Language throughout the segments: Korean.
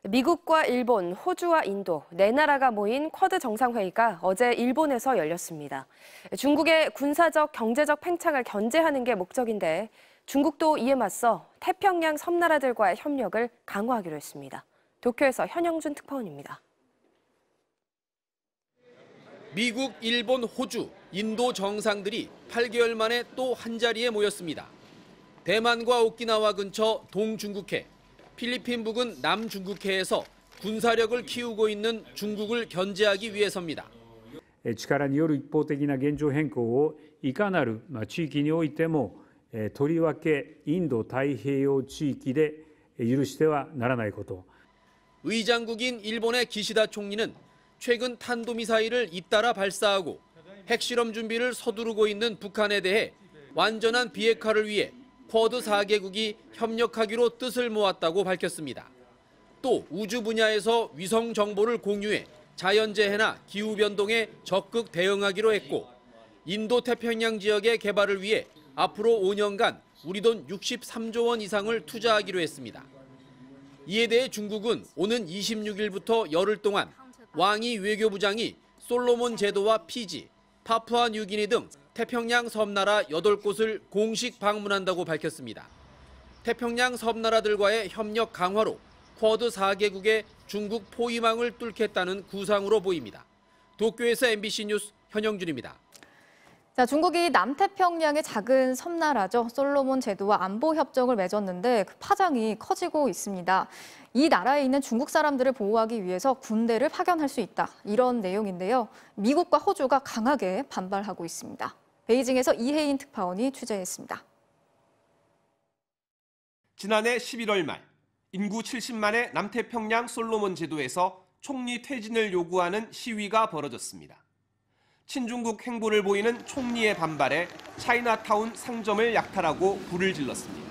미국과 일본, 호주와 인도, 네 나라가 모인 쿼드 정상회의가 어제 일본에서 열렸습니다. 중국의 군사적, 경제적 팽창을 견제하는 게 목적인데 중국도 이에 맞서 태평양 섬나라들과의 협력을 강화하기로 했습니다. 도쿄에서 현영준 특파원입니다. 미국, 일본, 호주, 인도 정상들이 8개월 만에 또 한자리에 모였습니다. 대만과 오키나와 근처 동중국해, 필리핀 부근 남중국해에서 군사력을 키우고 있는 중국을 견제하기 위해서입니다. 力による一方的な現状変更をいかなる地域においてもとりわけインド太平洋地域で許してはならないこと。 의장국인 일본의 기시다 총리는 최근 탄도미사일을 잇따라 발사하고 핵실험 준비를 서두르고 있는 북한에 대해 완전한 비핵화를 위해 쿼드 4개국이 협력하기로 뜻을 모았다고 밝혔습니다. 또 우주 분야에서 위성 정보를 공유해 자연재해나 기후변동에 적극 대응하기로 했고 인도 태평양 지역의 개발을 위해 앞으로 5년간 우리 돈 63조 원 이상을 투자하기로 했습니다. 이에 대해 중국은 오는 26일부터 열흘 동안 왕이 외교부장이 솔로몬 제도와 피지, 파푸아 뉴기니 등 태평양 섬나라 8곳을 공식 방문한다고 밝혔습니다. 태평양 섬나라들과의 협력 강화로 쿼드 4개국의 중국 포위망을 뚫겠다는 구상으로 보입니다. 도쿄에서 MBC 뉴스 현영준입니다. 자, 중국이 남태평양의 작은 섬나라죠. 솔로몬 제도와 안보 협정을 맺었는데 그 파장이 커지고 있습니다. 이 나라에 있는 중국 사람들을 보호하기 위해서 군대를 파견할 수 있다. 이런 내용인데요. 미국과 호주가 강하게 반발하고 있습니다. 베이징에서 이혜인 특파원이 취재했습니다. 지난해 11월 말 인구 70만의 남태평양 솔로몬 제도에서 총리 퇴진을 요구하는 시위가 벌어졌습니다. 친중국 행보를 보이는 총리의 반발에 차이나타운 상점을 약탈하고 불을 질렀습니다.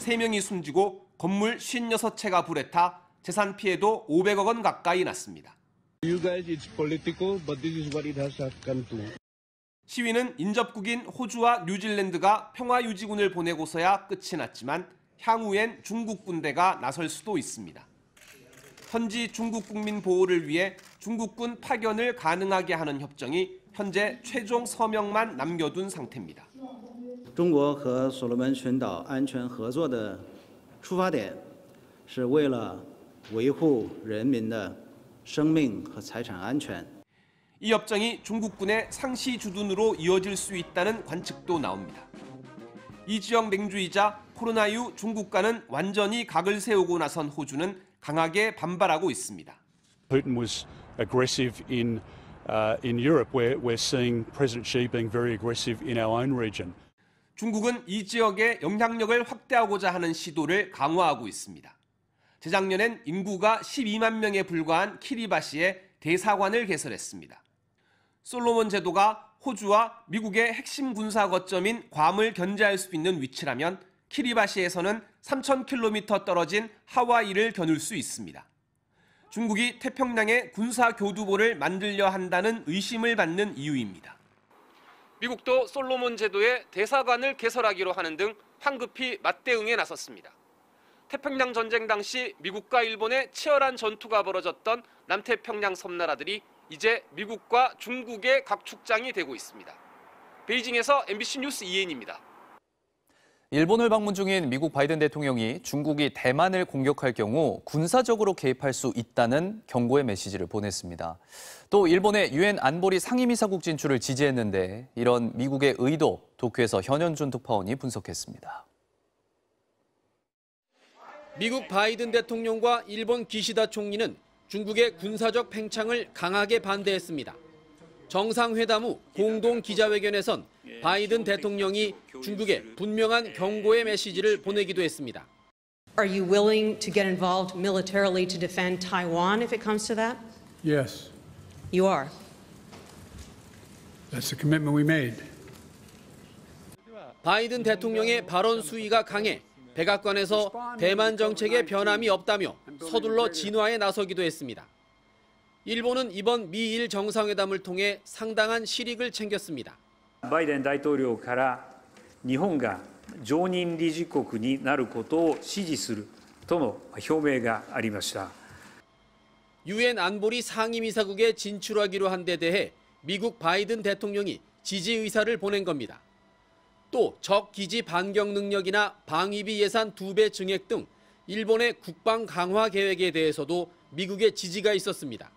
3명이 숨지고 건물 56채가 불에 타 재산 피해도 500억 원 가까이 났습니다. You guys, it's political, but this is what it has come to. 시위는 인접국인 호주와 뉴질랜드가 평화유지군을 보내고서야 끝이 났지만 향후엔 중국 군대가 나설 수도 있습니다. 현지 중국 국민 보호를 위해 중국군 파견을 가능하게 하는 협정이 현재 최종 서명만 남겨둔 상태입니다. 中国和所罗门群岛安全合作的出发点是为了维护人民的生命和财产安全. 이 협정이 중국군의 상시 주둔으로 이어질 수 있다는 관측도 나옵니다. 이 지역 맹주이자 코로나19 중국과는 완전히 각을 세우고 나선 호주는 강하게 반발하고 있습니다. Putin was aggressive in Europe. We're seeing President Xi being very aggressive in our own region. 중국은 이 지역의 영향력을 확대하고자 하는 시도를 강화하고 있습니다. 재작년엔 인구가 12만 명에 불과한 키리바시에 대사관을 개설했습니다. 솔로몬 제도가 호주와 미국의 핵심 군사 거점인 괌을 견제할 수 있는 위치라면 키리바시에서는 3,000km 떨어진 하와이를 겨눌 수 있습니다. 중국이 태평양에 군사 교두보를 만들려 한다는 의심을 받는 이유입니다. 미국도 솔로몬 제도에 대사관을 개설하기로 하는 등 황급히 맞대응에 나섰습니다. 태평양 전쟁 당시 미국과 일본의 치열한 전투가 벌어졌던 남태평양 섬나라들이 이제 미국과 중국의 각축장이 되고 있습니다. 베이징에서 MBC 뉴스 이혜인입니다. 일본을 방문 중인 미국 바이든 대통령이 중국이 대만을 공격할 경우 군사적으로 개입할 수 있다는 경고의 메시지를 보냈습니다. 또 일본의 유엔 안보리 상임이사국 진출을 지지했는데 이런 미국의 의도 도쿄에서 현현준 특파원이 분석했습니다. 미국 바이든 대통령과 일본 기시다 총리는 중국의 군사적 팽창을 강하게 반대했습니다. 정상회담 후 공동 기자회견에선 바이든 대통령이 중국에 분명한 경고의 메시지를 보내기도 했습니다. Are you willing to get involved militarily to defend Taiwan if it comes to that? Yes. You are. That's the commitment we made. 바이든 대통령의 발언 수위가 강해 백악관에서 대만 정책에 변함이 없다며 서둘러 진화에 나서기도 했습니다. 일본은 이번 미일 정상회담을 통해 상당한 실익을 챙겼습니다. バイデン大統領から日本が常任理事国になることを支持するととの表明がありました。 유엔 안보리 상임이사국에 진출하기로 한 데 대해 미국 바이든 대통령이 지지 의사를 보낸 겁니다. 또 적 기지 반경 능력이나 방위비 예산 2배 증액 등 일본의 국방 강화 계획에 대해서도 미국의 지지가 있었습니다.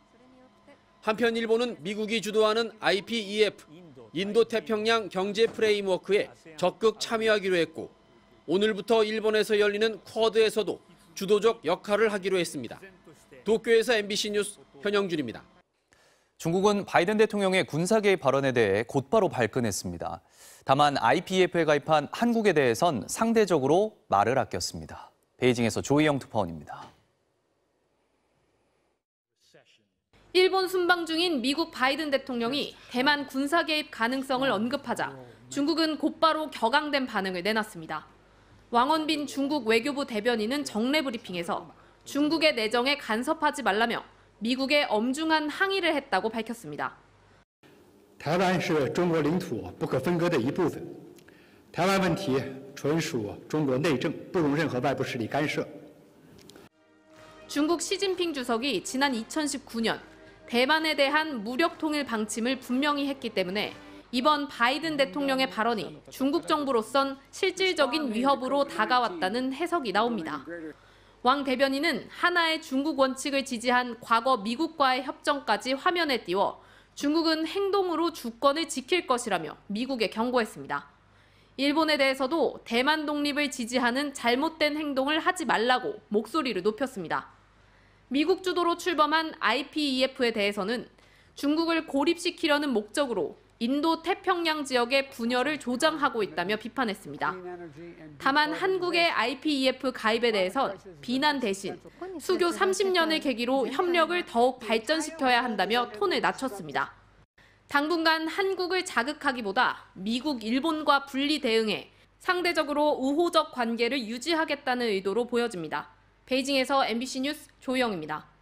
한편 일본은 미국이 주도하는 IPEF, 인도태평양 경제 프레임워크에 적극 참여하기로 했고 오늘부터 일본에서 열리는 쿼드에서도 주도적 역할을 하기로 했습니다. 도쿄에서 MBC 뉴스 현영준입니다. 중국은 바이든 대통령의 군사 개입 발언에 대해 곧바로 발끈했습니다. 다만 IPEF에 가입한 한국에 대해선 상대적으로 말을 아꼈습니다. 베이징에서 조희영 특파원입니다. 일본 순방 중인 미국 바이든 대통령이 대만 군사 개입 가능성을 언급하자 중국은 곧바로 격앙된 반응을 내놨습니다. 왕원빈 중국 외교부 대변인은 정례 브리핑에서 중국의 내정에 간섭하지 말라며 미국에 엄중한 항의를 했다고 밝혔습니다. 台湾是中国领土不可分割的一部分，台湾问题纯属中国内政，不容任何外部势力干涉。 중국 시진핑 주석이 지난 2019년 대만에 대한 무력 통일 방침을 분명히 했기 때문에 이번 바이든 대통령의 발언이 중국 정부로선 실질적인 위협으로 다가왔다는 해석이 나옵니다. 왕 대변인은 하나의 중국 원칙을 지지한 과거 미국과의 협정까지 화면에 띄워 중국은 행동으로 주권을 지킬 것이라며 미국에 경고했습니다. 일본에 대해서도 대만 독립을 지지하는 잘못된 행동을 하지 말라고 목소리를 높였습니다. 미국 주도로 출범한 IPEF에 대해서는 중국을 고립시키려는 목적으로 인도 태평양 지역의 분열을 조장하고 있다며 비판했습니다. 다만 한국의 IPEF 가입에 대해선 비난 대신 수교 30년을 계기로 협력을 더욱 발전시켜야 한다며 톤을 낮췄습니다. 당분간 한국을 자극하기보다 미국, 일본과 분리 대응해 상대적으로 우호적 관계를 유지하겠다는 의도로 보여집니다. 베이징에서 MBC 뉴스 조희영입니다.